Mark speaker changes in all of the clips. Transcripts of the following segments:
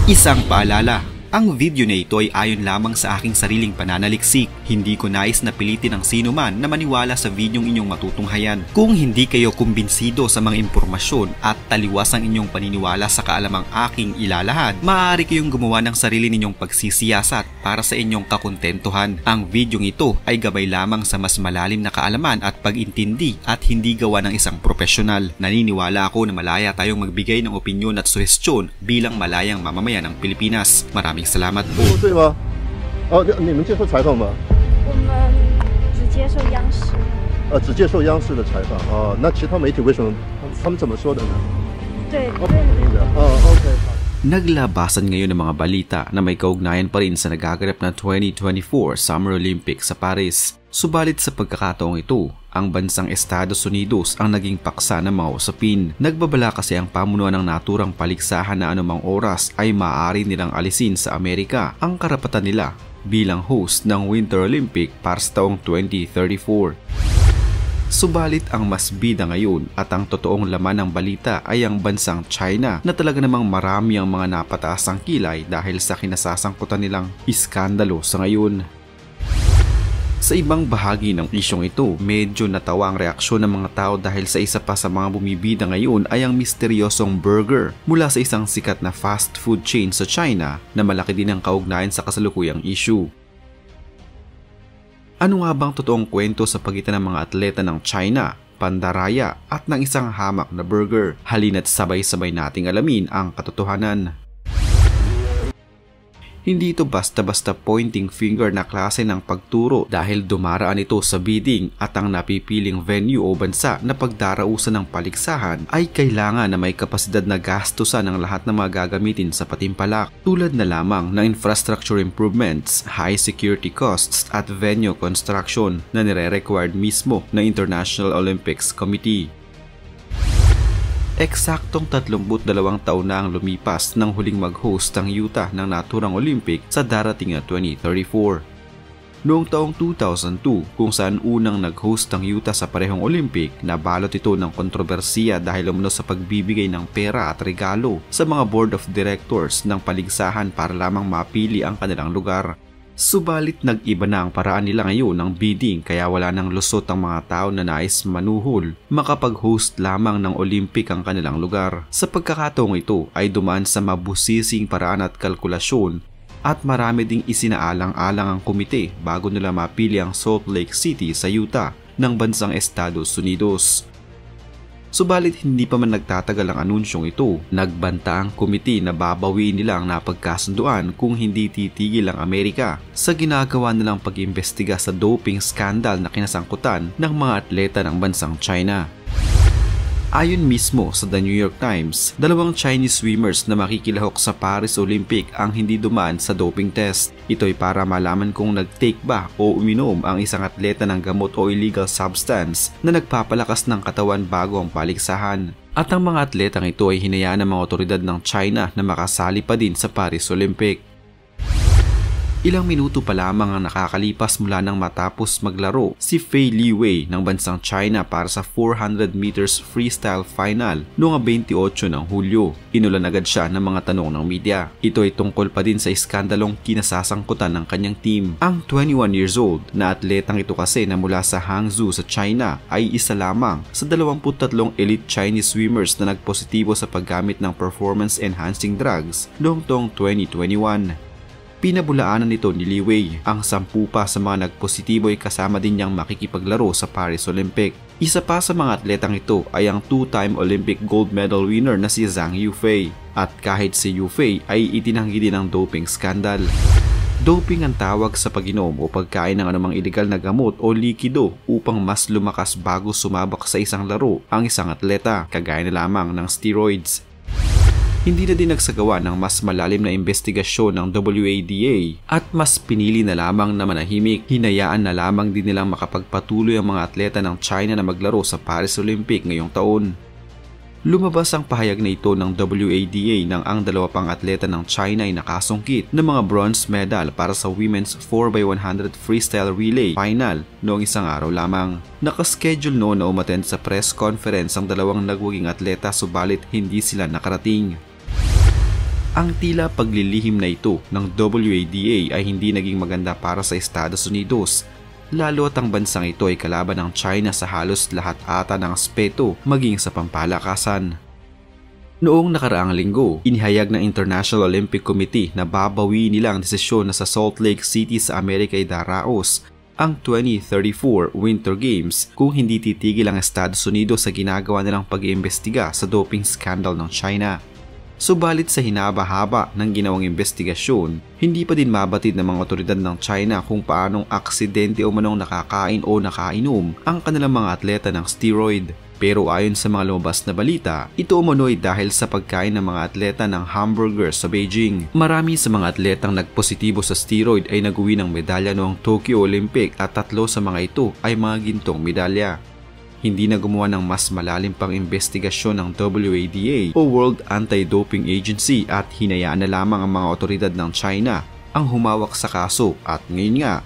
Speaker 1: Isang paalala, ang video na ito ay ayon lamang sa aking sariling pananaliksik. Hindi ko nais na pilitin ang sino man na maniwala sa videong inyong matutunghayan. Kung hindi kayo kumbinsido sa mga impormasyon at taliwas ang inyong paniniwala sa kaalamang aking ilalahad, maaari kayong gumawa ng sarili ninyong pagsisiyasat para sa inyong kakontentuhan. Ang videong ito ay gabay lamang sa mas malalim na kaalaman at pag-intindi at hindi gawa ng isang profesional. Naniniwala ako na malaya tayong magbigay ng opinyon at suhestyon bilang malayang mamamayan ng Pilipinas. Maraming salamat po.
Speaker 2: 对吗？你们接受采访吗？
Speaker 3: 我们只接受央视。
Speaker 2: 只接受央视的采访啊。那其他媒体为什么他们怎么说的呢？
Speaker 3: 对。
Speaker 2: OK。
Speaker 1: Naglabasan ngayon ng mga balita na may kaugnayan pa rin sa nagaganap na 2024 Summer Olympics sa Paris. Subalit sa pagkakataong ito, ang bansang Estados Unidos ang naging paksa ng mga usapin. Nagbabala kasi ang pamunuan ng naturang paligsahan na anumang oras ay maaari nilang alisin sa Amerika ang karapatan nila bilang host ng Winter Olympic para sa taong 2034. Subalit ang mas bida ngayon at ang totoong laman ng balita ay ang bansang China na talaga namang marami ang mga napataasang kilay dahil sa kinasasangkutan nilang iskandalo sa ngayon. Sa ibang bahagi ng isyong ito, medyo natawa ang reaksyon ng mga tao dahil sa isa pa sa mga bumibida ngayon ay ang misteryosong burger mula sa isang sikat na fast food chain sa China na malaki din ang kaugnayan sa kasalukuyang issue. Ano nga bang totoong kwento sa pagitan ng mga atleta ng China, pandaraya at ng isang hamak na burger? Halina't sabay-sabay nating alamin ang katotohanan. Hindi ito basta-basta pointing finger na klase ng pagturo dahil dumaraan ito sa bidding at ang napipiling venue o bansa na pagdarausan ng paligsahan ay kailangan na may kapasidad na gastusan ng lahat ng mga gagamitin sa patimpalak tulad na lamang ng infrastructure improvements, high security costs at venue construction na nire-required mismo ng International Olympics Committee. Eksaktong 32 taon na ang lumipas nang huling mag-host ang Utah ng naturang Olympic sa darating na 2034. Noong taong 2002 kung saan unang nag-host ang Utah sa parehong Olympic, nabalot ito ng kontrobersiya dahil umano sa pagbibigay ng pera at regalo sa mga board of directors ng paligsahan para lamang mapili ang kanilang lugar. Subalit nag-iba na ang paraan nila ngayon ng bidding kaya wala nang lusot ang mga tao na nais manuhol makapag-host lamang ng Olympic ang kanilang lugar. Sa pagkakataong ito ay dumaan sa mabusising paraan at kalkulasyon at marami ding isinaalang-alang ang komite bago nila mapili ang Salt Lake City sa Utah ng bansang Estados Unidos. Subalit hindi pa man nagtatagal ang anunsyong ito, nagbanta ang komite na babawiin nila ang napagkasunduan kung hindi titigil ang Amerika sa ginagawa nilang pag-imbestiga sa doping scandal na kinasangkutan ng mga atleta ng bansang China. Ayon mismo sa The New York Times, 2 Chinese swimmers na makikilahok sa Paris Olympic ang hindi dumaan sa doping test. Ito ay para malaman kung nag-take ba o uminom ang isang atleta ng gamot o illegal substance na nagpapalakas ng katawan bago ang paligsahan. At ang mga atletang ito ay hinayaan ng mga otoridad ng China na makasali pa din sa Paris Olympic. Ilang minuto pa lamang ang nakakalipas mula nang matapos maglaro si Fei Liwei ng bansang China para sa 400 meters freestyle final noong 28 ng Hulyo. Inulan agad siya ng mga tanong ng media. Ito ay tungkol pa din sa iskandalong kinasasangkutan ng kanyang team. Ang 21 years old na atletang ito kasi na mula sa Hangzhou sa China ay isa lamang sa 23 elite Chinese swimmers na nagpositibo sa paggamit ng performance-enhancing drugs noong taong 2021. Pinabulaanan nito ni Liwei. Ang 10 pa sa mga nagpositibo ay kasama din niyang makikipaglaro sa Paris Olympic. Isa pa sa mga atletang ito ay ang 2-time Olympic gold medal winner na si Zhang Yufei. At kahit si Yufei ay itinanggi din ang doping scandal. Doping ang tawag sa pag-inom o pagkain ng anumang iligal na gamot o likido upang mas lumakas bago sumabak sa isang laro ang isang atleta, kagaya na lamang ng steroids. Hindi na din nagsagawa ng mas malalim na investigasyon ng WADA at mas pinili na lamang na manahimik. Hinayaan na lamang din nilang makapagpatuloy ang mga atleta ng China na maglaro sa Paris Olympic ngayong taon. Lumabas ang pahayag na ito ng WADA nang ang 2 pang atleta ng China ay nakasungkit ng mga bronze medal para sa women's 4x100 freestyle relay final noong isang araw lamang. Nakaschedule noon na umattend sa press conference ang 2 nagwaging atleta subalit hindi sila nakarating. Ang tila paglilihim na ito ng WADA ay hindi naging maganda para sa Estados Unidos, lalo at ang bansang ito ay kalaban ng China sa halos lahat ata ng aspeto maging sa pampalakasan. Noong nakaraang linggo, inihayag ng International Olympic Committee na babawiin nila ang desisyon na sa Salt Lake City sa Amerika ay daraos ang 2034 Winter Games kung hindi titigil ang Estados Unidos sa ginagawa nilang pag-iimbestiga sa doping scandal ng China. Subalit sa hinaba-haba ng ginawang investigasyon, hindi pa din mabatid ng mga otoridad ng China kung paanong aksidente o manong nakakain o nakainom ang kanilang mga atleta ng steroid. Pero ayon sa mga lumabas na balita, ito umano'y dahil sa pagkain ng mga atleta ng hamburger sa Beijing. Marami sa mga atletang nagpositibo sa steroid ay nag-uwi ng medalya noong Tokyo Olympic at 3 sa mga ito ay mga gintong medalya. Hindi na gumawa ng mas malalim pang investigasyon ng WADA o World Anti-Doping Agency at hinayaan na lamang ang mga otoridad ng China ang humawak sa kaso at ngayon nga,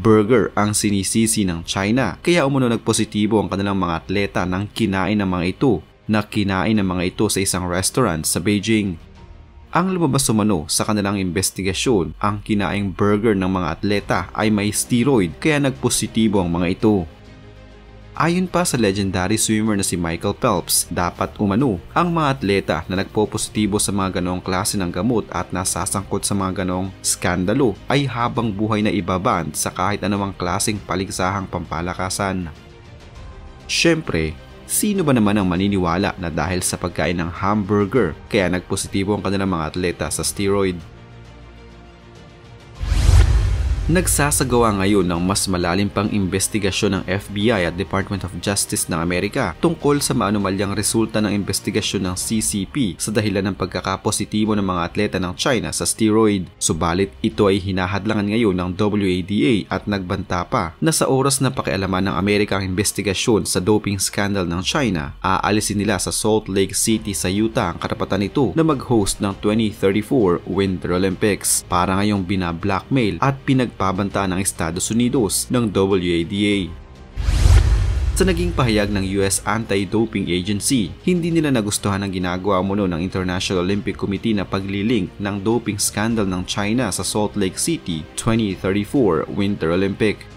Speaker 1: burger ang sinisisi ng China kaya umano nagpositibo ang kanilang mga atleta ng kinain ng mga ito sa isang restaurant sa Beijing. Ang lumabas umano sa kanilang investigasyon, ang kinaing burger ng mga atleta ay may steroid kaya nagpositibo ang mga ito. Ayon pa sa legendary swimmer na si Michael Phelps, dapat umano ang mga atleta na nagpopositibo sa mga ganoong klase ng gamot at nasasangkot sa mga ganoong skandalo ay habang buhay na ibaban sa kahit anumang klaseng paligsahang pampalakasan. Siyempre, sino ba naman ang maniniwala na dahil sa pagkain ng hamburger kaya nagpositibo ang kanilang mga atleta sa steroid? Nagsasagawa ngayon ng mas malalim pang investigasyon ng FBI at Department of Justice ng Amerika tungkol sa maanumalyang resulta ng investigasyon ng CCP sa dahilan ng pagkakapositibo ng mga atleta ng China sa steroid. Subalit ito ay hinahadlangan ngayon ng WADA at nagbanta pa na sa oras na pakialaman ng Amerika ang investigasyon sa doping scandal ng China, aalisin nila sa Salt Lake City sa Utah ang karapatan nito na mag-host ng 2034 Winter Olympics para ngayong bina-blackmail at pabanta ng Estados Unidos ng WADA. Sa naging pahayag ng US Anti-Doping Agency, hindi nila nagustuhan ang ginagawa umano ng International Olympic Committee na paglilink ng doping scandal ng China sa Salt Lake City 2034 Winter Olympic.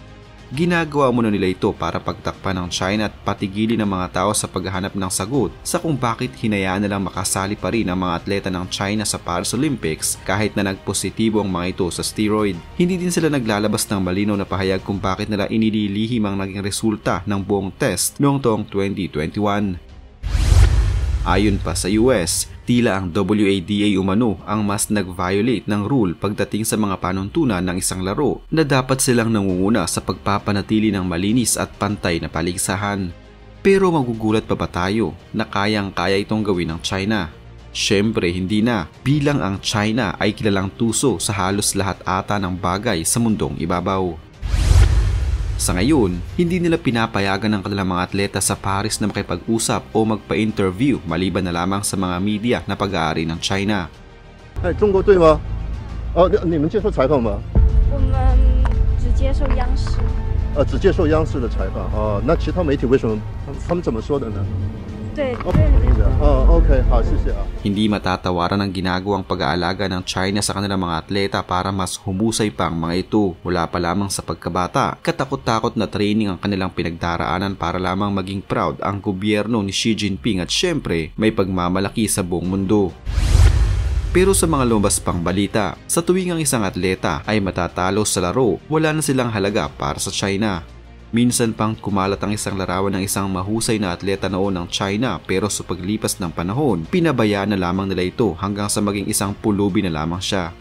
Speaker 1: Ginagawa muna nila ito para pagtakpan ng China at patigilin ng mga tao sa paghahanap ng sagot sa kung bakit hinayaan nilang makasali pa rin ang mga atleta ng China sa Paris Olympics kahit na nagpositibo ang mga ito sa steroid. Hindi din sila naglalabas ng malinaw na pahayag kung bakit nila inililihim ang naging resulta ng buong test noong taong 2021. Ayon pa sa US, tila ang WADA umano ang mas nag-violate ng rule pagdating sa mga panuntunan ng isang laro na dapat silang nangunguna sa pagpapanatili ng malinis at pantay na paligsahan. Pero magugulat pa ba tayo na kayang-kaya itong gawin ng China? Siyempre hindi na, bilang ang China ay kilalang tuso sa halos lahat ata ng bagay sa mundong ibabaw. Sa ngayon, hindi nila pinapayagan ng kanilang mga atleta sa Paris na makipag-usap o magpa-interview maliban na lamang sa mga media na pag-aari ng China.
Speaker 2: Ay, 中国队吗？哦，你们接受采访吗？
Speaker 3: 我们只接受央视。
Speaker 2: 只接受央视的采访。哦，那其他媒体为什么他们怎么说的呢？
Speaker 3: 对。
Speaker 2: OK， 好，谢谢啊。
Speaker 1: Hindi matatawaran ang ginagawang pag-aalaga ng China sa kanilang mga atleta para mas humusay pa ang mga ito. Mula pa lamang sa pagkabata, katakot-takot na training ang kanilang pinagdaraanan para lamang maging proud ang gobyerno ni Xi Jinping at syempre may pagmamalaki sa buong mundo. Pero sa mga lumabas pang balita, sa tuwing ang isang atleta ay matatalo sa laro, wala na silang halaga para sa China. Minsan pang kumalat ang isang larawan ng isang mahusay na atleta noon ng China pero sa paglipas ng panahon, pinabayaan na lamang nila ito hanggang sa maging isang pulubi na lamang siya.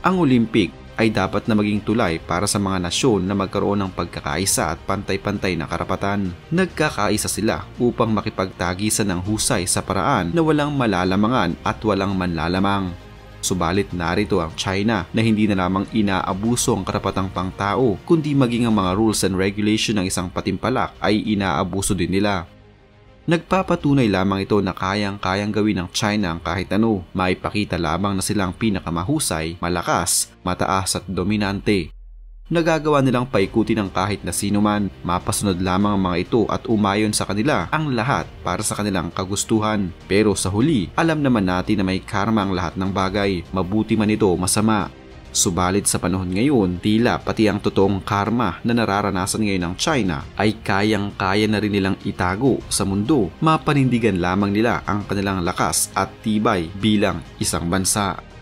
Speaker 1: Ang Olympic ay dapat na maging tulay para sa mga nasyon na magkaroon ng pagkakaisa at pantay-pantay na karapatan. Nagkakaisa sila upang makipagtagisan ng husay sa paraan na walang malalamangan at walang manlalamang. Subalit narito ang China na hindi na lamang inaabuso ang karapatang pangtao kundi maging ang mga rules and regulation ng isang patimpalak ay inaabuso din nila. Nagpapatunay lamang ito na kayang-kayang gawin ng China ang kahit ano, maipakita lamang na silang pinakamahusay, malakas, mataas at dominante. Nagagawa nilang paikutin ng kahit na sino man, mapasunod lamang ang mga ito at umayon sa kanila ang lahat para sa kanilang kagustuhan. Pero sa huli, alam naman natin na may karma ang lahat ng bagay, mabuti man ito masama. Subalit sa panahon ngayon, tila pati ang totoong karma na nararanasan ngayon ng China ay kayang-kaya na rin nilang itago sa mundo, mapanindigan lamang nila ang kanilang lakas at tibay bilang isang bansa.